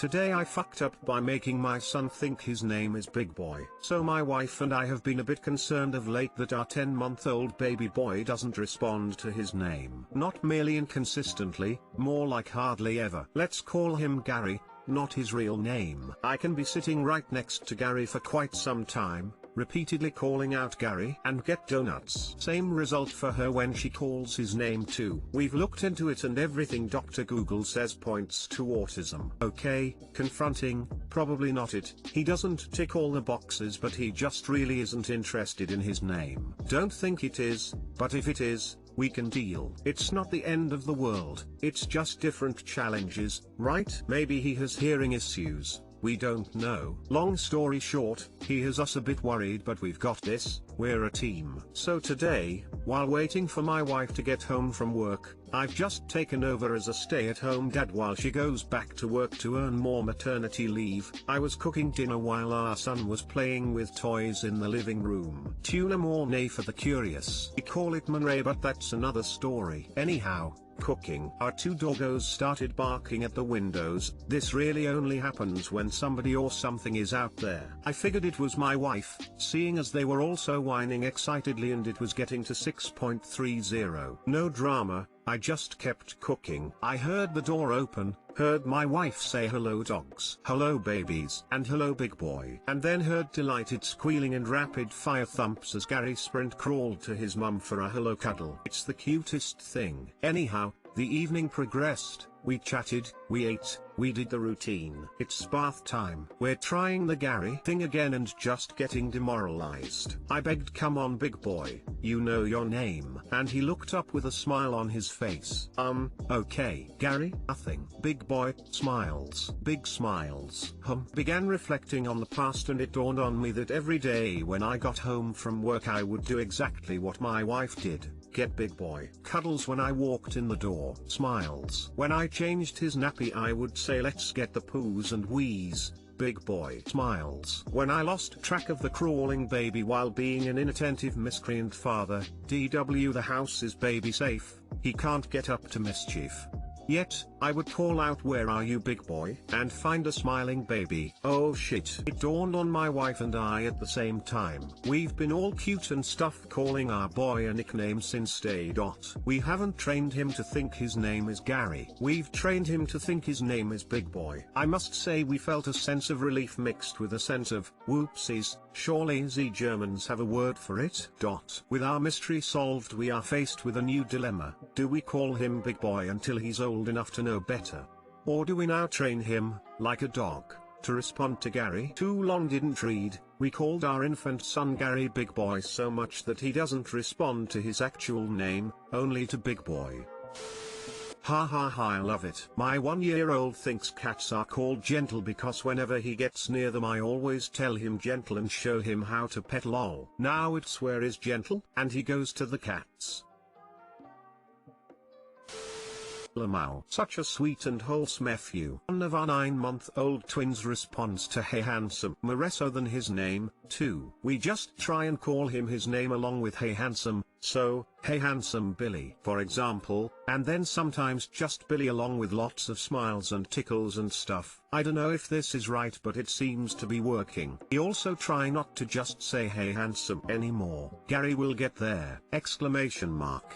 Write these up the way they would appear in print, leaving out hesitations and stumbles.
Today I fucked up by making my son think his name is Big Boy. So my wife and I have been a bit concerned of late that our 10-month-old baby boy doesn't respond to his name. Not merely inconsistently, more like hardly ever. Let's call him Gary, not his real name. I can be sitting right next to Gary for quite some time, repeatedly calling out Gary and get donuts. Same result for her when she calls his name too. We've looked into it and everything Dr. Google says points to autism. Okay, confronting, probably not it. He doesn't tick all the boxes, but he just really isn't interested in his name. Don't think it is, but if it is, we can deal. It's not the end of the world, it's just different challenges, right? Maybe he has hearing issues. We don't know. Long story short, he has us a bit worried, but we've got this, we're a team. So today, while waiting for my wife to get home from work, I've just taken over as a stay-at-home dad while she goes back to work to earn more maternity leave. I was cooking dinner while our son was playing with toys in the living room. Tuna mornay for the curious. We call it Monray, but that's another story. Anyhow, cooking. Our two doggos started barking at the windows. This really only happens when somebody or something is out there. I figured it was my wife, seeing as they were also whining excitedly and it was getting to 6.30. No drama, I just kept cooking. I heard the door open, heard my wife say hello dogs, hello babies, and hello big boy, and then heard delighted squealing and rapid fire thumps as Gary sprint crawled to his mum for a hello cuddle. It's the cutest thing. Anyhow, the evening progressed. We chatted, we ate, we did the routine. It's bath time. We're trying the Gary thing again and just getting demoralized. I begged, come on big boy, you know your name. And he looked up with a smile on his face. Okay. Gary? Nothing. Big boy, smiles. Big smiles. Began reflecting on the past and it dawned on me that every day when I got home from work I would do exactly what my wife did. Get big boy. Cuddles when I walked in the door. Smiles. When I changed his nappy I would say let's get the poos and wheeze. Big boy. Smiles. When I lost track of the crawling baby while being an inattentive miscreant father, DW the house is baby safe, he can't get up to mischief. Yet, I would call out where are you big boy, and find a smiling baby. Oh shit. It dawned on my wife and I at the same time. We've been all cute and stuff calling our boy a nickname since day dot. We haven't trained him to think his name is Gary. We've trained him to think his name is Big Boy. I must say we felt a sense of relief mixed with a sense of, whoopsies, surely Z Germans have a word for it. With our mystery solved we are faced with a new dilemma. Do we call him Big Boy until he's old enough to know better? Or do we now train him, like a dog, to respond to Gary? Too long didn't read, we called our infant son Gary Big Boy so much that he doesn't respond to his actual name, only to Big Boy. Ha ha ha, I love it. My 1-year-old thinks cats are called gentle because whenever he gets near them I always tell him gentle and show him how to pet lol. Now it's where is gentle? And he goes to the cats. Lamau. Such a sweet and wholesome nephew. One of our 9-month-old twins responds to hey handsome more so than his name, too. We just try and call him his name along with hey handsome, so, hey handsome Billy for example, and then sometimes just Billy along with lots of smiles and tickles and stuff. I don't know if this is right but it seems to be working. We also try not to just say hey handsome anymore. Gary will get there! Exclamation mark.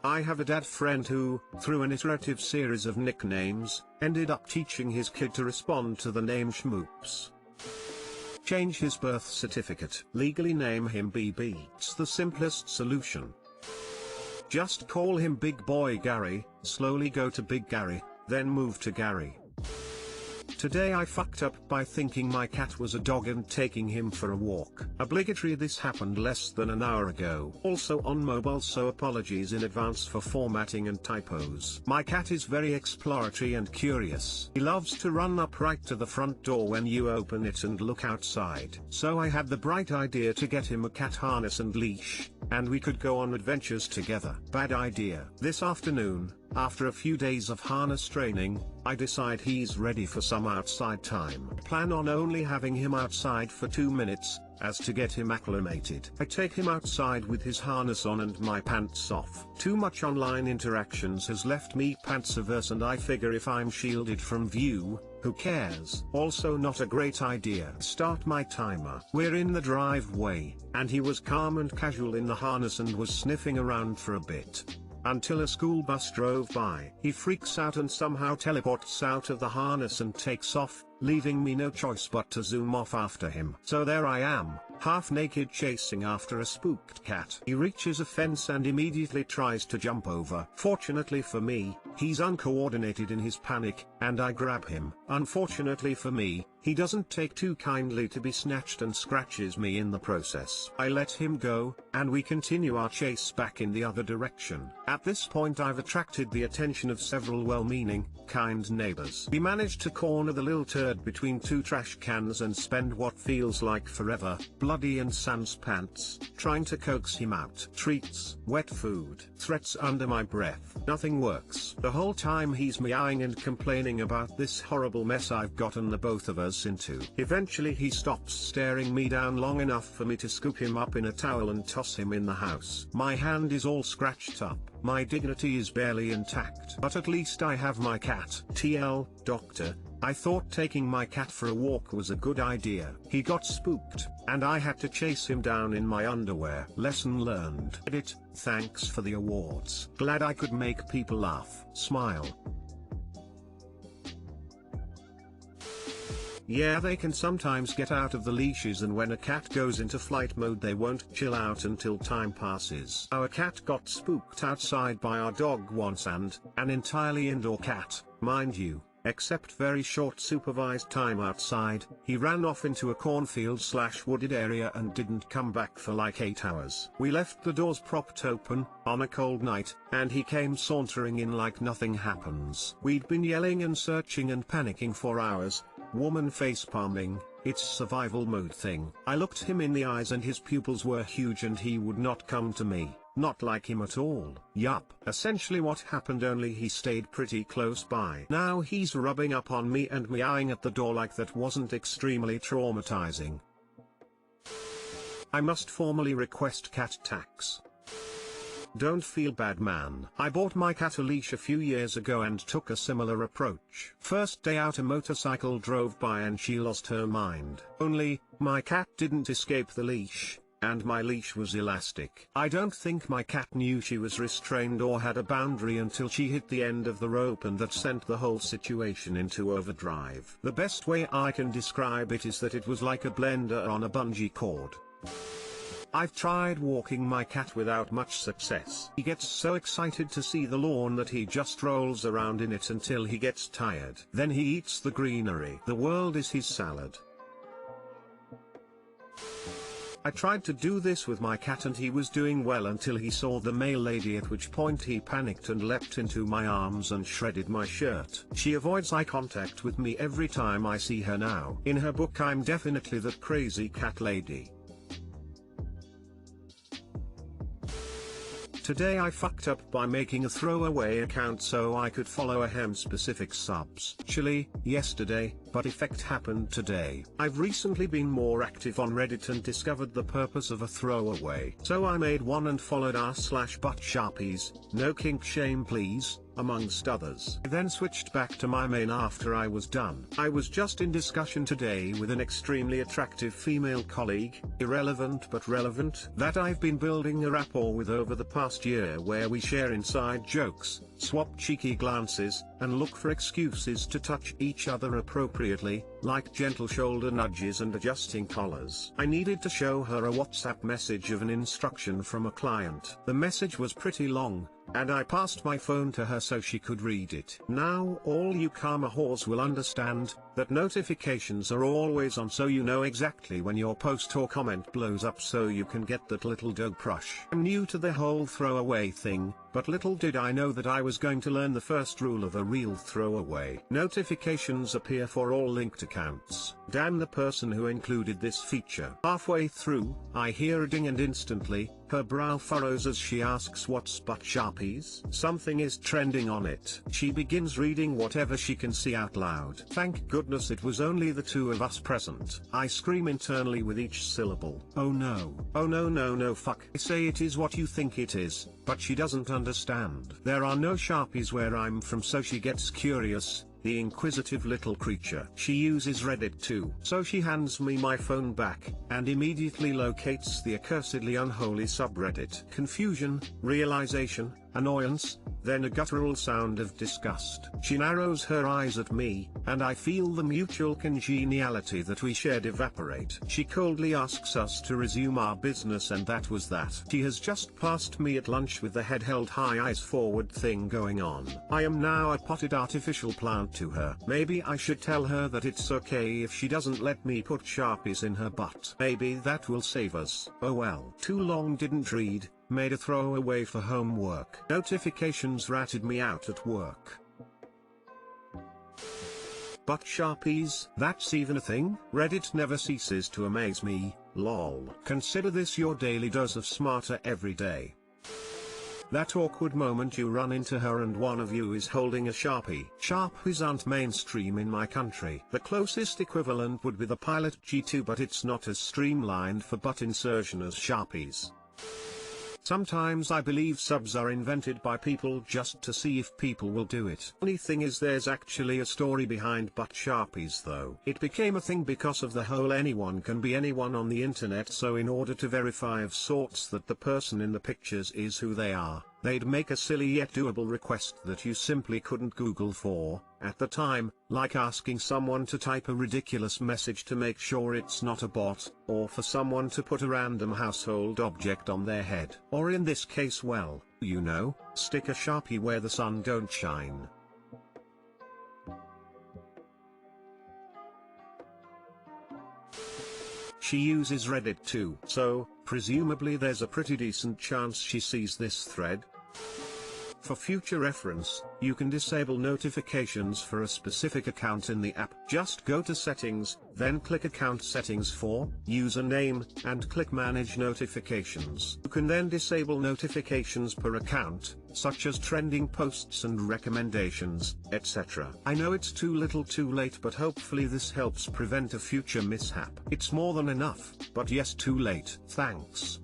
I have a dad friend who, through an iterative series of nicknames, ended up teaching his kid to respond to the name Schmoops. Change his birth certificate. Legally name him BB. It's the simplest solution. Just call him Big Boy Gary, slowly go to Big Gary, then move to Gary. Today I fucked up by thinking my cat was a dog and taking him for a walk. Obligatory, this happened less than an hour ago. Also on mobile, so apologies in advance for formatting and typos. My cat is very exploratory and curious. He loves to run up right to the front door when you open it and look outside. So I had the bright idea to get him a cat harness and leash, and we could go on adventures together. Bad idea. This afternoon, after a few days of harness training, I decide he's ready for some outside time. Plan on only having him outside for 2 minutes, as to get him acclimated. I take him outside with his harness on and my pants off. Too much online interactions has left me pants averse, and I figure if I'm shielded from view, who cares? Also not a great idea. Start my timer. We're in the driveway, and he was calm and casual in the harness and was sniffing around for a bit. Until a school bus drove by. He freaks out and somehow teleports out of the harness and takes off, leaving me no choice but to zoom off after him. So there I am, half naked chasing after a spooked cat. He reaches a fence and immediately tries to jump over. Fortunately for me, he's uncoordinated in his panic, and I grab him. Unfortunately for me, he doesn't take too kindly to be snatched and scratches me in the process. I let him go, and we continue our chase back in the other direction. At this point I've attracted the attention of several well-meaning, kind neighbors. We manage to corner the little turd between two trash cans and spend what feels like forever, bloody and sans pants, trying to coax him out. Treats, wet food, threats under my breath. Nothing works. The whole time he's meowing and complaining about this horrible mess I've gotten the both of us into. Eventually he stops staring me down long enough for me to scoop him up in a towel and toss him in the house. My hand is all scratched up. My dignity is barely intact. But at least I have my cat. TL, doctor, I thought taking my cat for a walk was a good idea. He got spooked, and I had to chase him down in my underwear. Lesson learned. Edit, thanks for the awards. Glad I could make people laugh. Smile. Yeah, they can sometimes get out of the leashes, and when a cat goes into flight mode they won't chill out until time passes. Our cat got spooked outside by our dog once, and an entirely indoor cat, mind you, except very short supervised time outside. He ran off into a cornfield/wooded area and didn't come back for like 8 hours. We left the doors propped open, on a cold night, and he came sauntering in like nothing happens. We'd been yelling and searching and panicking for hours. Woman face palming, it's survival mode thing. I looked him in the eyes and his pupils were huge and he would not come to me. Not like him at all. Yup. Essentially what happened, only he stayed pretty close by. Now he's rubbing up on me and meowing at the door. Like that wasn't extremely traumatizing. I must formally request cat tax. Don't feel bad, man. I bought my cat a leash a few years ago and took a similar approach. First day out a motorcycle drove by and she lost her mind. Only, my cat didn't escape the leash, and my leash was elastic. I don't think my cat knew she was restrained or had a boundary until she hit the end of the rope, and that sent the whole situation into overdrive. The best way I can describe it is that it was like a blender on a bungee cord. I've tried walking my cat without much success. He gets so excited to see the lawn that he just rolls around in it until he gets tired. Then he eats the greenery. The world is his salad. I tried to do this with my cat and he was doing well until he saw the mail lady, at which point he panicked and leapt into my arms and shredded my shirt. She avoids eye contact with me every time I see her now. In her book I'm definitely the crazy cat lady. Today I fucked up by making a throwaway account so I could follow ahem specific subs. Actually, yesterday, but effect happened today. I've recently been more active on Reddit and discovered the purpose of a throwaway. So I made one and followed r/butt sharpies, no kink shame please, amongst others. I then switched back to my main after I was done. I was just in discussion today with an extremely attractive female colleague, irrelevant but relevant, that I've been building a rapport with over the past year, where we share inside jokes, swap cheeky glances, and look for excuses to touch each other appropriately, like gentle shoulder nudges and adjusting collars. I needed to show her a WhatsApp message of an instruction from a client. The message was pretty long, and I passed my phone to her so she could read it. Now all you karma whores will understand that notifications are always on, so you know exactly when your post or comment blows up so you can get that little dope rush. I'm new to the whole throwaway thing, but little did I know that I was going to learn the first rule of a real throwaway. Notifications appear for all linked accounts. Damn the person who included this feature. Halfway through, I hear a ding and instantly, her brow furrows as she asks what's but Sharpies? Something is trending on it. She begins reading whatever she can see out loud. Thank goodness it was only the two of us present. I scream internally with each syllable. Oh no. Oh no no no fuck. I say it is what you think it is, but she doesn't understand. There are no Sharpies where I'm from, so she gets curious. The inquisitive little creature. She uses Reddit too. So she hands me my phone back, and immediately locates the accursedly unholy subreddit. Confusion, realization, annoyance, then a guttural sound of disgust. She narrows her eyes at me, and I feel the mutual congeniality that we shared evaporate. She coldly asks us to resume our business, and that was that. She has just passed me at lunch with the head held high, eyes forward thing going on. I am now a potted artificial plant to her. Maybe I should tell her that it's okay if she doesn't let me put Sharpies in her butt. Maybe that will save us. Oh well. Too long didn't read. Made a throwaway for homework. Notifications ratted me out at work. But Sharpies, that's even a thing? Reddit never ceases to amaze me, lol. Consider this your daily dose of smarter every day. That awkward moment you run into her and one of you is holding a Sharpie. Sharpies aren't mainstream in my country. The closest equivalent would be the Pilot G2, but it's not as streamlined for butt insertion as Sharpies. Sometimes I believe subs are invented by people just to see if people will do it. Funny thing is, there's actually a story behind butt Sharpies though. It became a thing because of the whole anyone can be anyone on the internet, so in order to verify of sorts that the person in the pictures is who they are, they'd make a silly yet doable request that you simply couldn't Google for, at the time, like asking someone to type a ridiculous message to make sure it's not a bot, or for someone to put a random household object on their head. Or in this case, well, you know, stick a Sharpie where the sun don't shine. She uses Reddit too, so, presumably there's a pretty decent chance she sees this thread. For future reference, you can disable notifications for a specific account in the app. Just go to Settings, then click Account Settings for Username, and click Manage Notifications. You can then disable notifications per account, such as trending posts and recommendations, etc. I know it's too little too late, but hopefully this helps prevent a future mishap. It's more than enough, but yes, too late. Thanks.